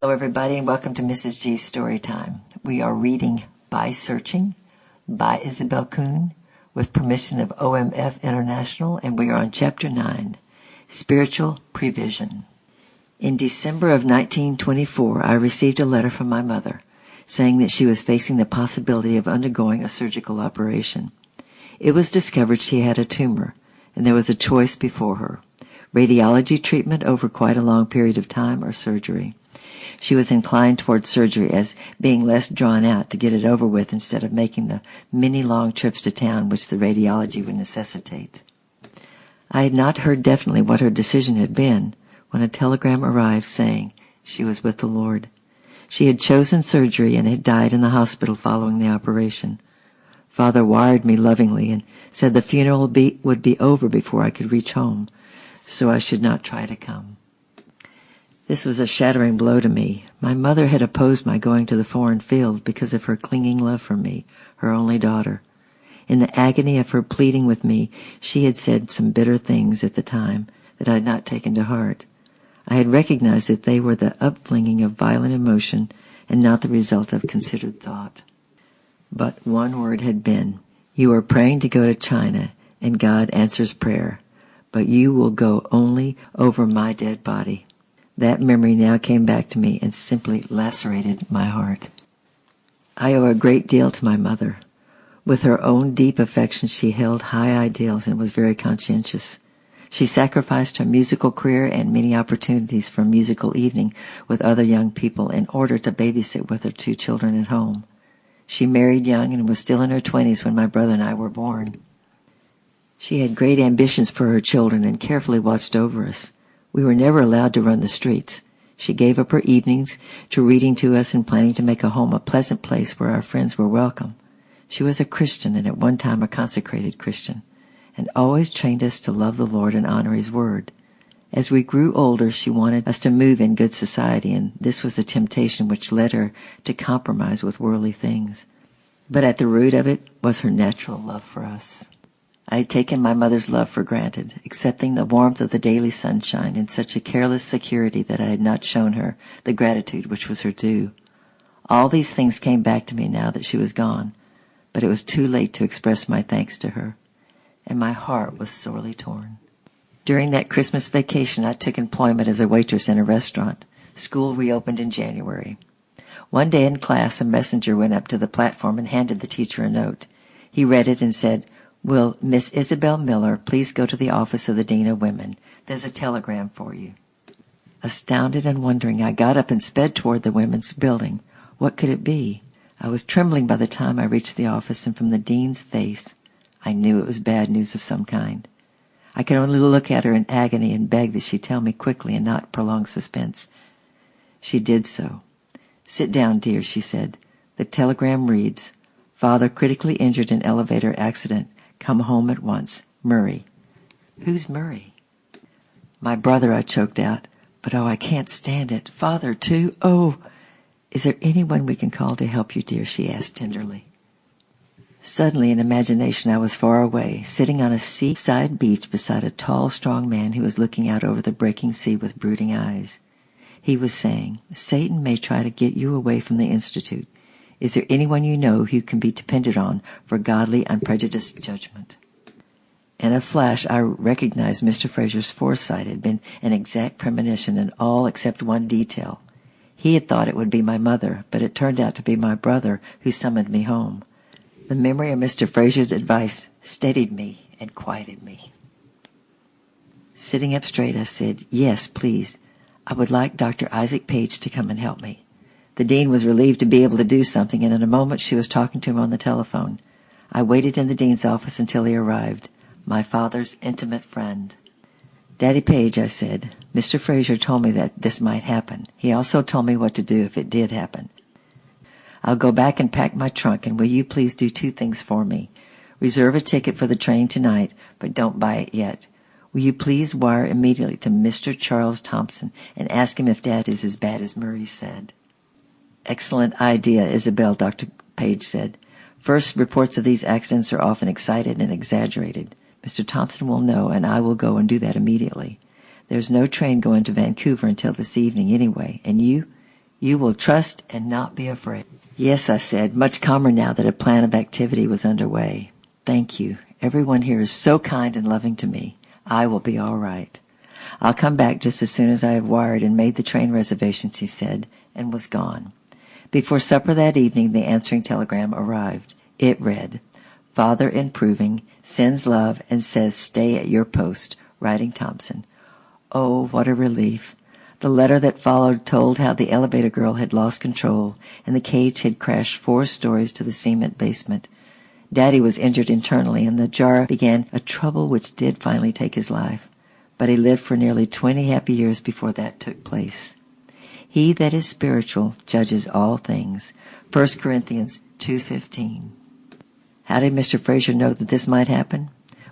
Hello, everybody, and welcome to Mrs. G's Story Time. We are reading By Searching by Isabel Kuhn with permission of OMF International, and we are on Chapter 9, Spiritual Prevision. In December of 1924, I received a letter from my mother saying that she was facing the possibility of undergoing a surgical operation. It was discovered she had a tumor, and there was a choice before her: radiology treatment over quite a long period of time or surgery. She was inclined toward surgery as being less drawn out to get it over with instead of making the many long trips to town which the radiology would necessitate. I had not heard definitely what her decision had been when a telegram arrived saying she was with the Lord. She had chosen surgery and had died in the hospital following the operation. Father wired me lovingly and said the funeral would be over before I could reach home, so I should not try to come. This was a shattering blow to me. My mother had opposed my going to the foreign field because of her clinging love for me, her only daughter. In the agony of her pleading with me, she had said some bitter things at the time that I had not taken to heart. I had recognized that they were the upflinging of violent emotion and not the result of considered thought. But one word had been, "You are praying to go to China, and God answers prayer, but you will go only over my dead body." That memory now came back to me and simply lacerated my heart. I owe a great deal to my mother. With her own deep affection, she held high ideals and was very conscientious. She sacrificed her musical career and many opportunities for musical evening with other young people in order to babysit with her 2 children at home. She married young and was still in her 20s when my brother and I were born. She had great ambitions for her children and carefully watched over us. We were never allowed to run the streets. She gave up her evenings to reading to us and planning to make a home a pleasant place where our friends were welcome. She was a Christian, and at one time a consecrated Christian, and always trained us to love the Lord and honor His Word. As we grew older, she wanted us to move in good society, and this was the temptation which led her to compromise with worldly things. But at the root of it was her natural love for us. I had taken my mother's love for granted, accepting the warmth of the daily sunshine in such a careless security that I had not shown her the gratitude which was her due. All these things came back to me now that she was gone, but it was too late to express my thanks to her, and my heart was sorely torn. During that Christmas vacation, I took employment as a waitress in a restaurant. School reopened in January. One day in class, a messenger went up to the platform and handed the teacher a note. He read it and said, "Will Miss Isabel Miller please go to the office of the Dean of Women? There's a telegram for you." Astounded and wondering, I got up and sped toward the women's building. What could it be? I was trembling by the time I reached the office, and from the dean's face, I knew it was bad news of some kind. I could only look at her in agony and beg that she tell me quickly and not prolong suspense. She did so. "Sit down, dear," she said. "The telegram reads, 'Father critically injured in elevator accident. Come home at once. Murray.'" "Who's Murray?" "My brother," I choked out. "But I can't stand it. Father, too. Oh!" "Is there anyone we can call to help you, dear?" she asked tenderly. Suddenly, in imagination, I was far away, sitting on a seaside beach beside a tall, strong man who was looking out over the breaking sea with brooding eyes. He was saying, "Satan may try to get you away from the Institute. Is there anyone you know who can be depended on for godly, unprejudiced judgment?" In a flash, I recognized Mr. Fraser's foresight had been an exact premonition in all except one detail. He had thought it would be my mother, but it turned out to be my brother who summoned me home. The memory of Mr. Fraser's advice steadied me and quieted me. Sitting up straight, I said, "Yes, please. I would like Dr. Isaac Page to come and help me." The dean was relieved to be able to do something, and in a moment she was talking to him on the telephone. I waited in the dean's office until he arrived, my father's intimate friend. "Daddy Page," I said, "Mr. Fraser told me that this might happen. He also told me what to do if it did happen. I'll go back and pack my trunk, and will you please do 2 things for me? Reserve a ticket for the train tonight, but don't buy it yet. Will you please wire immediately to Mr. Charles Thompson and ask him if Dad is as bad as Murray said?" "Excellent idea, Isabel," Dr. Page said. "First reports of these accidents are often excited and exaggerated. Mr. Thompson will know, and I will go and do that immediately. There's no train going to Vancouver until this evening anyway, and you You will trust and not be afraid. Yes, I said, much calmer now that a plan of activity was underway. Thank you. Everyone here is so kind and loving to me. I will be all right. I'll come back just as soon as I have wired and made the train reservations, he said, and was gone. Before supper that evening, the answering telegram arrived. It read, Father improving, sends love and says stay at your post, writing Thompson. Oh, what a relief. The letter that followed told how the elevator girl had lost control and the cage had crashed 4 stories to the cement basement. Daddy was injured internally and the jar began a trouble which did finally take his life. But he lived for nearly 20 happy years before that took place. He that is spiritual judges all things. 1 Corinthians 2:15. How did Mr. Fraser know that this might happen?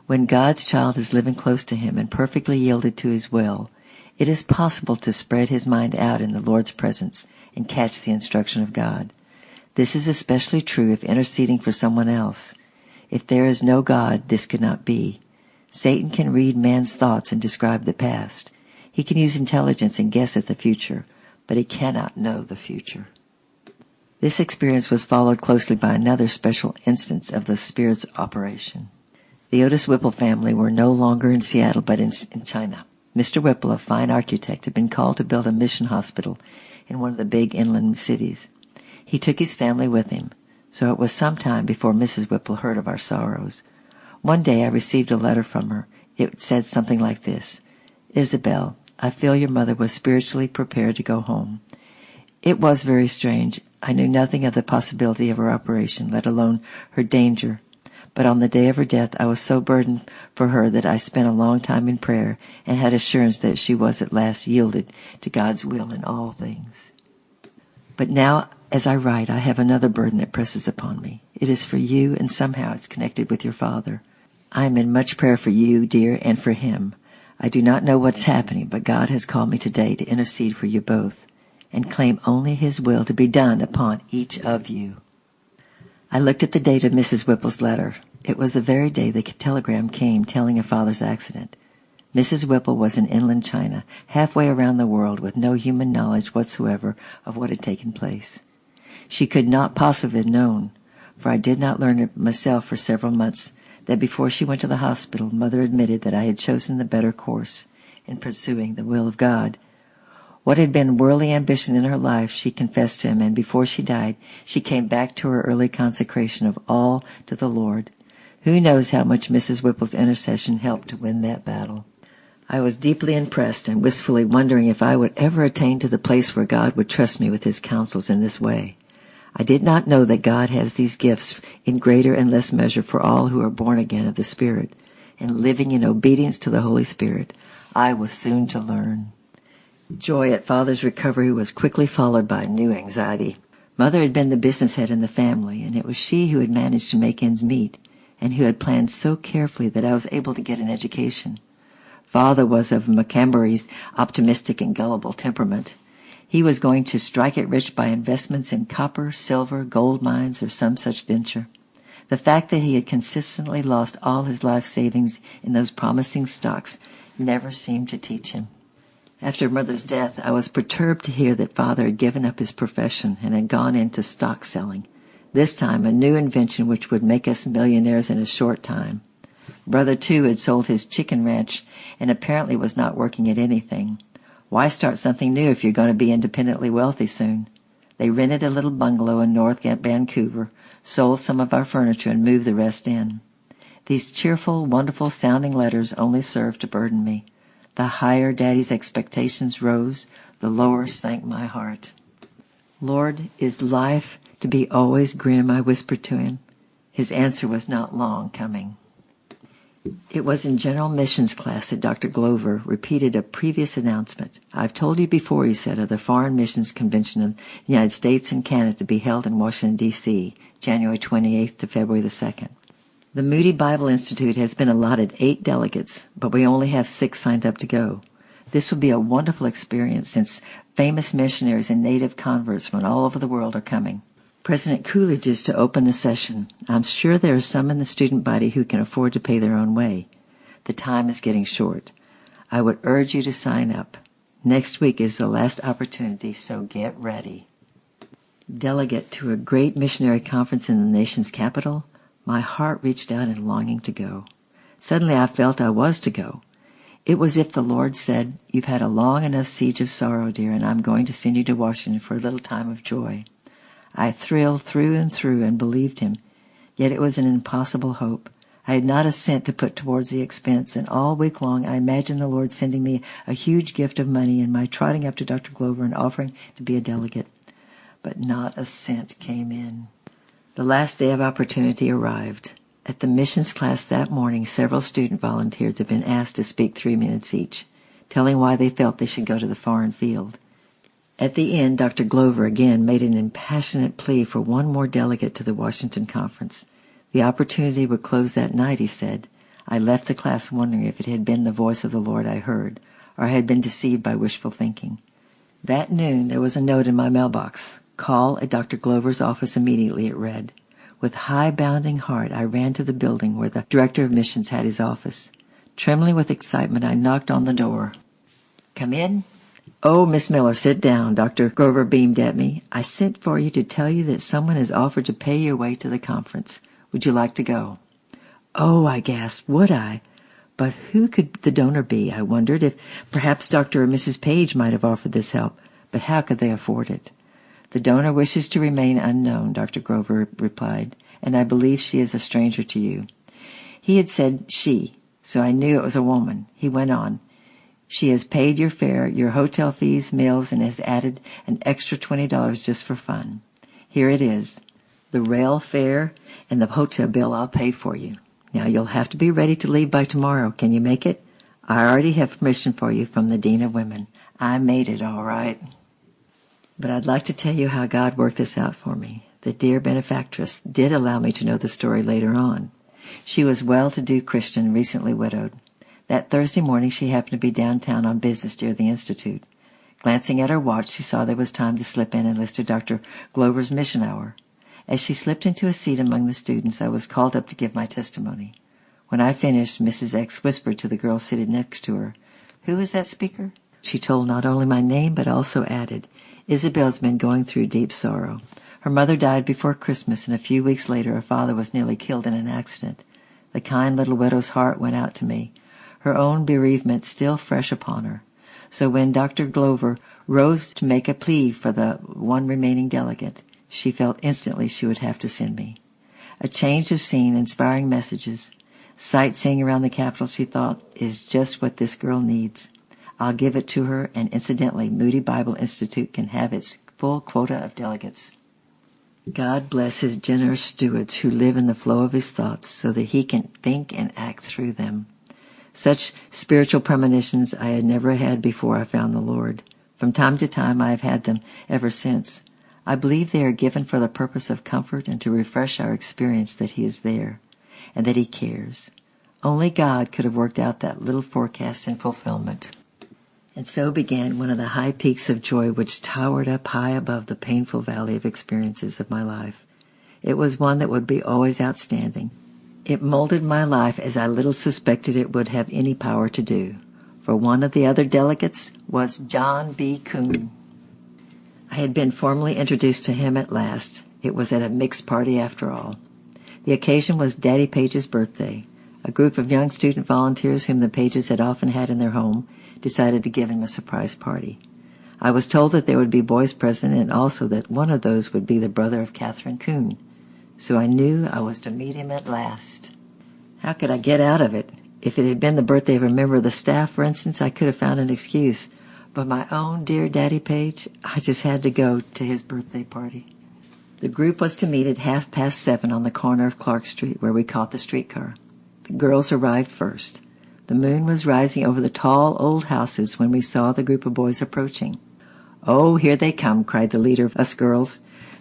When God's child is living close to him and perfectly yielded to his will, it is possible to spread his mind out in the Lord's presence and catch the instruction of God. This is especially true if interceding for someone else. If there is no God, this could not be. Satan can read man's thoughts and describe the past. He can use intelligence and guess at the future, but he cannot know the future. This experience was followed closely by another special instance of the Spirit's operation. The Otis Whipple family were no longer in Seattle but in China. Mr. Whipple, a fine architect, had been called to build a mission hospital in one of the big inland cities. He took his family with him, so it was some time before Mrs. Whipple heard of our sorrows. One day I received a letter from her. It said something like this, Isabel, I feel your mother was spiritually prepared to go home. It was very strange. I knew nothing of the possibility of her operation, let alone her danger. But on the day of her death, I was so burdened for her that I spent a long time in prayer and had assurance that she was at last yielded to God's will in all things. But now, as I write, I have another burden that presses upon me. It is for you, and somehow it's connected with your father. I am in much prayer for you, dear, and for him. I do not know what's happening, but God has called me today to intercede for you both and claim only his will to be done upon each of you. I looked at the date of Mrs. Whipple's letter. It was the very day the telegram came telling of Father's accident. Mrs. Whipple was in inland China, halfway around the world, with no human knowledge whatsoever of what had taken place. She could not possibly have known, for I did not learn it myself for several months, that before she went to the hospital, Mother admitted that I had chosen the better course in pursuing the will of God. What had been worldly ambition in her life, she confessed to him, and before she died, she came back to her early consecration of all to the Lord. Who knows how much Mrs. Whipple's intercession helped to win that battle? I was deeply impressed and wistfully wondering if I would ever attain to the place where God would trust me with his counsels in this way. I did not know that God has these gifts in greater and less measure for all who are born again of the Spirit, and living in obedience to the Holy Spirit. I was soon to learn. Joy at Father's recovery was quickly followed by new anxiety. Mother had been the business head in the family, and it was she who had managed to make ends meet, and who had planned so carefully that I was able to get an education. Father was of Macambery's optimistic and gullible temperament. He was going to strike it rich by investments in copper, silver, gold mines, or some such venture. The fact that he had consistently lost all his life savings in those promising stocks never seemed to teach him. After Mother's death, I was perturbed to hear that Father had given up his profession and had gone into stock selling. This time, a new invention which would make us millionaires in a short time. Brother, too, had sold his chicken ranch and apparently was not working at anything. Why start something new if you're going to be independently wealthy soon? They rented a little bungalow in North Vancouver, sold some of our furniture, and moved the rest in. These cheerful, wonderful-sounding letters only served to burden me. The higher Daddy's expectations rose, the lower sank my heart. Lord, is life to be always grim? I whispered to him. His answer was not long coming. It was in General Missions class that Dr. Glover repeated a previous announcement. I've told you before, he said, of the Foreign Missions Convention of the United States and Canada to be held in Washington, D.C., January 28th to February the 2nd. The Moody Bible Institute has been allotted 8 delegates, but we only have 6 signed up to go. This will be a wonderful experience since famous missionaries and native converts from all over the world are coming. President Coolidge is to open the session. I'm sure there are some in the student body who can afford to pay their own way. The time is getting short. I would urge you to sign up. Next week is the last opportunity, so get ready. Delegate to a great missionary conference in the nation's capital, my heart reached out in longing to go. Suddenly I felt I was to go. It was as if the Lord said, "You've had a long enough siege of sorrow, dear, and I'm going to send you to Washington for a little time of joy." I thrilled through and through and believed him, yet it was an impossible hope. I had not a cent to put towards the expense, and all week long I imagined the Lord sending me a huge gift of money and my trotting up to Dr. Glover and offering to be a delegate. But not a cent came in. The last day of opportunity arrived. At the missions class that morning, several student volunteers had been asked to speak 3 minutes each, telling why they felt they should go to the foreign field. At the end, Dr. Glover again made an impassionate plea for one more delegate to the Washington conference. The opportunity would close that night, he said. I left the class wondering if it had been the voice of the Lord I heard, or I had been deceived by wishful thinking. That noon there was a note in my mailbox. "Call at Dr. Glover's office immediately," it read. With high-bounding heart, I ran to the building where the director of missions had his office. Trembling with excitement, I knocked on the door. "Come in?" "Oh, Miss Miller, sit down," Dr. Glover beamed at me. "I sent for you to tell you that someone has offered to pay your way to the conference. Would you like to go?" "Oh," I gasped, "would I?" But who could the donor be? I wondered if perhaps Dr. or Mrs. Page might have offered this help, but how could they afford it? "The donor wishes to remain unknown," Dr. Glover replied, "and I believe she is a stranger to you." He had said she, so I knew it was a woman. He went on, "She has paid your fare, your hotel fees, meals, and has added an extra $20 just for fun. Here it is. The rail fare and the hotel bill I'll pay for you. Now you'll have to be ready to leave by tomorrow. Can you make it? I already have permission for you from the Dean of Women. I made it all right." But I'd like to tell you how God worked this out for me. The dear benefactress did allow me to know the story later on. She was well-to-do Christian, recently widowed. That Thursday morning she happened to be downtown on business near the Institute. Glancing at her watch, she saw there was time to slip in and listen to Dr. Glover's mission hour. As she slipped into a seat among the students, I was called up to give my testimony. When I finished, Mrs. X whispered to the girl seated next to her, "Who is that speaker?" She told not only my name, but also added, "Isabel's been going through deep sorrow. Her mother died before Christmas, and a few weeks later her father was nearly killed in an accident. The kind little widow's heart went out to me, her own bereavement still fresh upon her. So when Dr. Glover rose to make a plea for the one remaining delegate, she felt instantly she would have to send me. A change of scene, inspiring messages, sightseeing around the capital, she thought, is just what this girl needs. I'll give it to her, and incidentally, Moody Bible Institute can have its full quota of delegates." God bless his generous stewards who live in the flow of his thoughts so that he can think and act through them. Such spiritual premonitions I had never had before I found the Lord. From time to time I have had them ever since. I believe they are given for the purpose of comfort and to refresh our experience that he is there and that he cares. Only God could have worked out that little forecast in fulfillment. And so began one of the high peaks of joy which towered up high above the painful valley of experiences of my life. It was one that would be always outstanding. It molded my life as I little suspected it would have any power to do. For one of the other delegates was John B. Kuhn. I had been formally introduced to him at last. It was at a mixed party after all. The occasion was Daddy Page's birthday. A group of young student volunteers whom the Pages had often had in their home decided to give him a surprise party. I was told that there would be boys present and also that one of those would be the brother of Catherine Kuhn. So I knew I was to meet him at last. How could I get out of it? If it had been the birthday of a member of the staff, for instance, I could have found an excuse. But my own dear Daddy Page, I just had to go to his birthday party. The group was to meet at 7:30 on the corner of Clark Street, where we caught the streetcar. The girls arrived first. The moon was rising over the tall old houses when we saw the group of boys approaching. "Oh, here they come," cried the leader of us girls.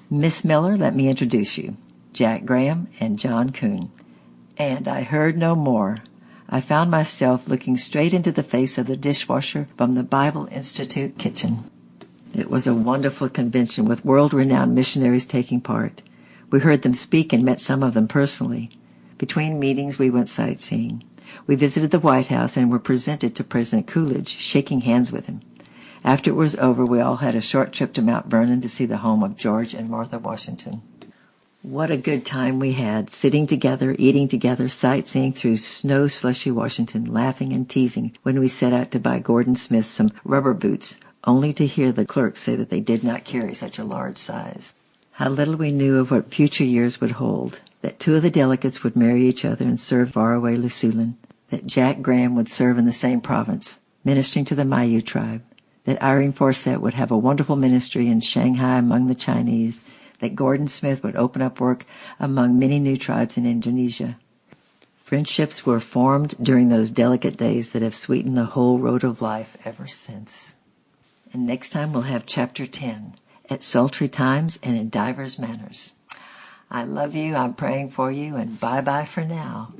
"Miss Miller, let me introduce you. Jack Graham and John Kuhn." And I heard no more. I found myself looking straight into the face of the dishwasher from the Bible Institute kitchen. It was a wonderful convention with world-renowned missionaries taking part. We heard them speak and met some of them personally. Between meetings, we went sightseeing. We visited the White House and were presented to President Coolidge, shaking hands with him. After it was over, we all had a short trip to Mount Vernon to see the home of George and Martha Washington. What a good time we had, sitting together, eating together, sightseeing through snow-slushy Washington, laughing and teasing when we set out to buy Gordon Smith some rubber boots, only to hear the clerk say that they did not carry such a large size. How little we knew of what future years would hold, that 2 of the delegates would marry each other and serve faraway Lusulin, that Jack Graham would serve in the same province, ministering to the Mayu tribe, that Irene Forsett would have a wonderful ministry in Shanghai among the Chinese, that Gordon Smith would open up work among many new tribes in Indonesia. Friendships were formed during those delicate days that have sweetened the whole road of life ever since. And next time we'll have Chapter 10, At Sultry Times and in Divers Manners. I love you, I'm praying for you, and bye-bye for now.